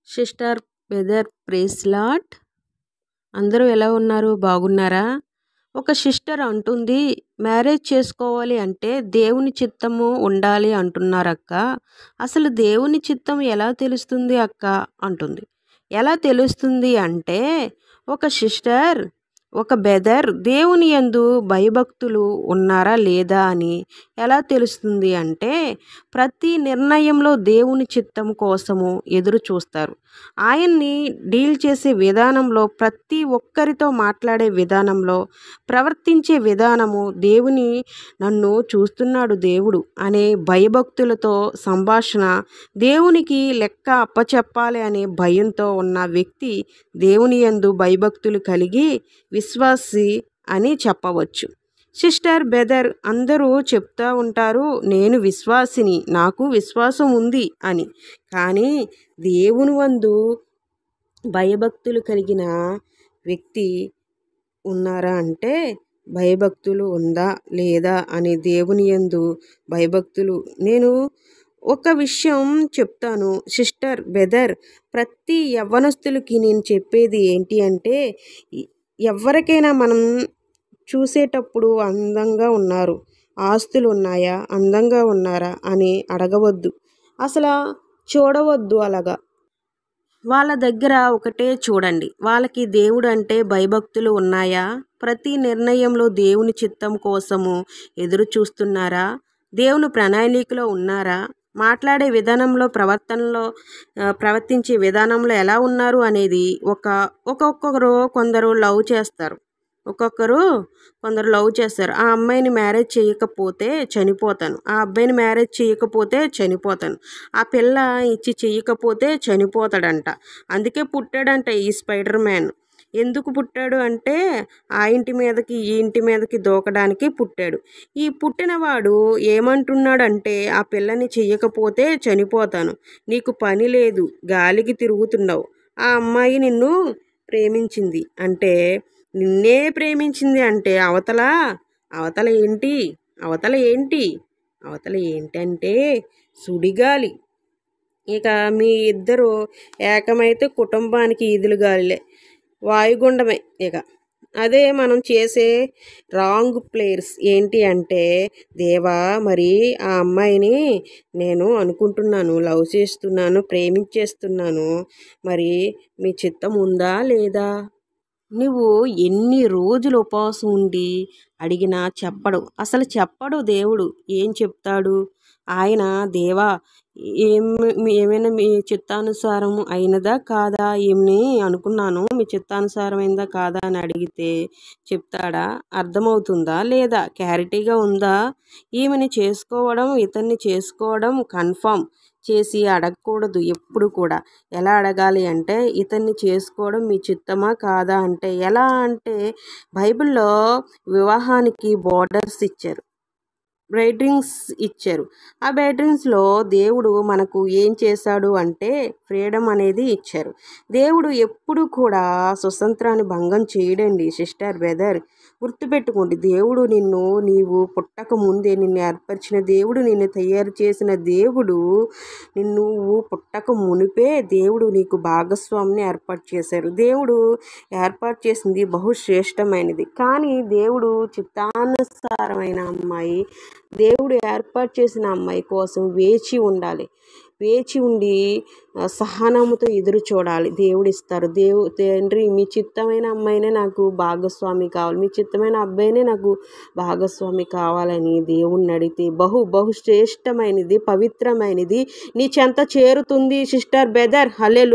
Sister weather praise lord. అందరూ ఎలా ఉన్నారు? బాగున్నారా? ఒక సిస్టర్ అంటుంది, మ్యారేజ్ చేసుకోవాలి అంటే దేవుని చిత్తము ఉండాలి అంటున్నారక్క. అసలు దేవుని చిత్తం ఎలా తెలుస్తుంది అక్క అంటుంది. ఎలా తెలుస్తుంది అంటే, ఒక సిస్టర్ ఒక బెదర్ దేవుని యందు భయభక్తులు ఉన్నారా లేదా అని ఎలా తెలుస్తుంది అంటే, ప్రతి నిర్ణయంలో దేవుని చిత్తం కోసము ఎదురు చూస్తారు. ఆయన్ని డీల్ చేసే విధానంలో, ప్రతి ఒక్కరితో మాట్లాడే విధానంలో, ప్రవర్తించే విధానము దేవుని నన్ను చూస్తున్నాడు దేవుడు అనే భయభక్తులతో సంభాషణ, దేవునికి లెక్క అప్పచెప్పాలి అనే భయంతో ఉన్న వ్యక్తి దేవుని యందు భయభక్తులు కలిగి విశ్వాసి అని చెప్పవచ్చు. సిస్టర్ బెదర్ అందరూ చెప్తూ ఉంటారు, నేను విశ్వాసిని, నాకు విశ్వాసం ఉంది అని. కానీ దేవుని యందు భయభక్తులు కలిగిన వ్యక్తి ఉన్నారా అంటే, భయభక్తులు ఉందా లేదా అని దేవుని యందు భయభక్తులు. నేను ఒక విషయం చెప్తాను సిస్టర్ బెదర్, ప్రతి యవ్వనస్తులకి నేను చెప్పేది ఏంటి అంటే, ఎవరికైనా మనం చూసేటప్పుడు అందంగా ఉన్నారు, ఆస్తులు ఉన్నాయా, అందంగా ఉన్నారా అని అడగవద్దు, అసలు చూడవద్దు. అలాగా వాళ్ళ దగ్గర ఒకటే చూడండి, వాళ్ళకి దేవుడు అంటే భయభక్తులు ఉన్నాయా, ప్రతి నిర్ణయంలో దేవుని చిత్తం కోసము ఎదురు చూస్తున్నారా, దేవుని ప్రణాళికలో ఉన్నారా, మాట్లాడే విధానంలో, ప్రవర్తించే విధానంలో ఎలా ఉన్నారు అనేది ఒక్కొక్కరు కొందరు లవ్ చేస్తారు, కొందరు లవ్ చేస్తారు. ఆ అమ్మాయిని మ్యారేజ్ చేయకపోతే చనిపోతాను, ఆ అబ్బాయిని మ్యారేజ్ చేయకపోతే చనిపోతాను, ఆ పిల్ల ఇచ్చి చేయకపోతే చనిపోతాడంట. అందుకే పుట్టాడంట ఈ స్పైడర్ మ్యాన్. ఎందుకు పుట్టాడు అంటే, ఆ ఇంటి మీదకి ఈ ఇంటి మీదకి దూకడానికి పుట్టాడు. ఈ పుట్టినవాడు ఏమంటున్నాడంటే, ఆ పిల్లని చెయ్యకపోతే చనిపోతాను, నీకు పని లేదు, గాలికి తిరుగుతున్నావు, ఆ అమ్మాయి నిన్ను ప్రేమించింది అంటే, నిన్నే ప్రేమించింది అంటే అవతల ఏంటంటే సుడిగాలి. ఇక మీ ఇద్దరు ఏకమైతే కుటుంబానికి ఈదులుగాలిలే, వాయుగుండమే. ఇక అదే మనం చేసే రాంగ్ ప్లేయర్స్ ఏంటి అంటే, దేవా మరి ఆ అమ్మాయిని నేను అనుకుంటున్నాను, లవ్ చేస్తున్నాను, ప్రేమించేస్తున్నాను, మరి మీ చిత్తం ఉందా లేదా? నువ్వు ఎన్ని రోజులు ఉపవాసం ఉండి అడిగినా చెప్పడు దేవుడు. ఏం చెప్తాడు ఆయన? దేవా ఏమైనా మీ చిత్తానుసారం అయినదా కాదా, ఏమని అనుకున్నాను, మీ చిత్తానుసారం అయిందా కాదా అని అడిగితే చెప్తాడా? అర్థమవుతుందా లేదా? క్లారిటీగా ఉందా? ఈమెని చేసుకోవడం, ఇతన్ని చేసుకోవడం కన్ఫర్మ్ చేసి అడగకూడదు ఎప్పుడు కూడా. ఎలా అడగాలి అంటే, ఇతన్ని చేసుకోవడం మీ చిత్తమా కాదా అంటే ఎలా అంటే, బైబిల్లో వివాహానికి బోర్డర్స్ ఇచ్చారు, బైండింగ్స్ ఇచ్చారు. ఆ బైండింగ్స్లో దేవుడు మనకు ఏం చేశాడు అంటే ఫ్రీడమ్ అనేది ఇచ్చారు. దేవుడు ఎప్పుడు కూడా స్వతంత్రాన్ని భంగం చేయడండి సిస్టర్ బ్రదర్, గుర్తుపెట్టుకోండి. దేవుడు నీవు పుట్టక ముందే నిన్ను ఏర్పరిచిన దేవుడు, నిన్ను తయారు చేసిన దేవుడు, నువ్వు పుట్టక మునిపే దేవుడు నీకు భాగస్వామిని ఏర్పాటు చేశారు. దేవుడు ఏర్పాటు చేసింది బహుశ్రేష్టమైనది. కానీ దేవుడు చిత్తానుసారమైన అమ్మాయి, దేవుడు ఏర్పాటు చేసిన అమ్మాయి కోసం వేచి ఉండాలి. వేచి ఉండి సహనముతో ఎదురు చూడాలి. దేవుడు ఇస్తారు. తండ్రి మీ చిత్తమైన అమ్మాయినే నాకు భాగస్వామి కావాలి, మీ చిత్తమైన అబ్బాయినే నాకు భాగస్వామి కావాలని దేవుణ్ణి అడిగితే బహుశ్రేష్టమైనది, పవిత్రమైనది నీ చెంత చేరుతుంది సిస్టర్ బెదర్. హల్లెలూయా.